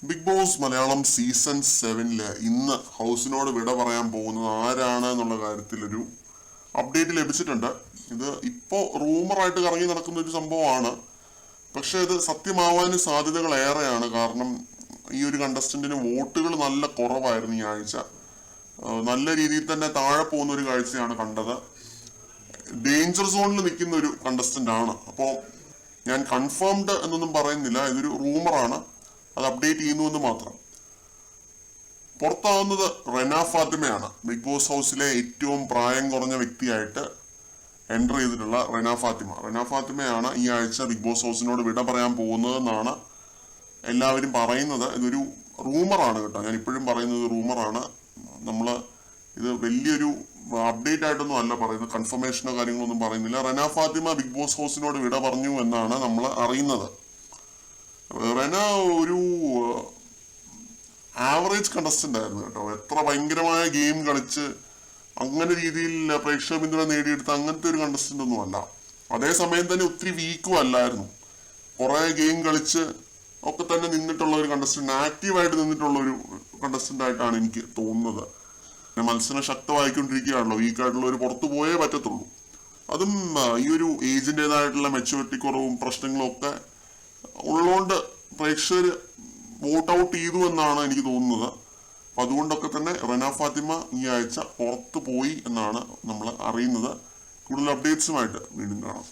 Big boss Malayalam season 7 ഇന്ന് ഹൗസിനോട് വിട പറയാൻ പോകുന്നത് ആരാണ് എന്നുള്ള കാര്യത്തിൽ ഒരു അപ്ഡേറ്റ് ലഭിച്ചിട്ടുണ്ട്. ഇത് ഇപ്പോൾ റൂമറായിട്ട് കറങ്ങി നടക്കുന്ന ഒരു സംഭവമാണ്. പക്ഷെ ഇത് സത്യമാവാൻ സാധ്യതകൾ ഏറെയാണ്. കാരണം ഈ ഒരു കണ്ടസ്റ്റന്റിന് വോട്ടുകൾ നല്ല കുറവായിരുന്നു ഈ ആഴ്ച. നല്ല രീതിയിൽ തന്നെ താഴെ പോകുന്ന ഒരു കാഴ്ചയാണ് കണ്ടത്. ഡേഞ്ചർ സോണിൽ നിൽക്കുന്ന ഒരു കണ്ടസ്റ്റന്റ് ആണ്. അപ്പോൾ ഞാൻ കൺഫേംഡ് എന്നൊന്നും പറയുന്നില്ല, ഇതൊരു റൂമറാണ്, അത് അപ്ഡേറ്റ് ചെയ്യുന്നുവെന്ന് മാത്രം. പുറത്താവുന്നത് റെന ഫാത്തിമയാണ്. ബിഗ് ബോസ് ഹൗസിലെ ഏറ്റവും പ്രായം കുറഞ്ഞ വ്യക്തിയായിട്ട് എൻ്റർ ചെയ്തിട്ടുള്ള റെന ഫാത്തിമയാണ് ഈ ആഴ്ച ബിഗ് ബോസ് ഹൗസിനോട് വിട പറയാൻ പോകുന്നതെന്നാണ് എല്ലാവരും പറയുന്നത്. ഇതൊരു റൂമറാണ് കേട്ടോ, ഞാൻ ഇപ്പോഴും പറയുന്നത് റൂമറാണ്. നമ്മൾ ഇത് വലിയൊരു അപ്ഡേറ്റ് ആയിട്ടൊന്നും അല്ല പറയുന്നത്, കൺഫർമേഷനോ കാര്യങ്ങളോ ഒന്നും പറയുന്നില്ല. റെന ഫാത്തിമ ബിഗ് ബോസ് ഹൗസിനോട് വിട പറഞ്ഞു എന്നാണ് നമ്മൾ അറിയുന്നത്. റെന ഒരു ആവറേജ് കണ്ടസ്റ്റന്റ് ആയിരുന്നു കേട്ടോ. എത്ര ഭയങ്കരമായ ഗെയിം കളിച്ച് അങ്ങനെ രീതിയിൽ പ്രേക്ഷക പിന്തുണ നേടിയെടുത്ത അങ്ങനത്തെ ഒരു കണ്ടസ്റ്റന്റ് ഒന്നും അല്ല. അതേസമയം തന്നെ ഒത്തിരി വീക്കും അല്ലായിരുന്നു. കുറെ ഗെയിം കളിച്ച് ഒക്കെ തന്നെ നിന്നിട്ടുള്ള ഒരു കണ്ടസ്റ്റന്റ്, ആക്റ്റീവായിട്ട് നിന്നിട്ടുള്ള ഒരു കണ്ടസ്റ്റന്റ് ആയിട്ടാണ് എനിക്ക് തോന്നുന്നത്. മത്സരം ശക്തമായിക്കൊണ്ടിരിക്കുകയാണല്ലോ, വീക്കായിട്ടുള്ള ഒരു പുറത്തു പോയേ പറ്റത്തുള്ളൂ. അതും ഈ ഒരു ഏജിൻ്റെതായിട്ടുള്ള മെച്യൂരിറ്റി കുറവും പ്രശ്നങ്ങളും ഒക്കെ ഉള്ളതുകൊണ്ട് പ്രേക്ഷകർ വോട്ട് ഔട്ട് ചെയ്തു എന്നാണ് എനിക്ക് തോന്നുന്നത്. അപ്പൊ അതുകൊണ്ടൊക്കെ തന്നെ റെന ഫാത്തിമ ഈ ആഴ്ച പുറത്തു പോയി എന്നാണ് നമ്മൾ അറിയുന്നത്. കൂടുതൽ അപ്ഡേറ്റ്സുമായിട്ട് വീണ്ടും കാണാം.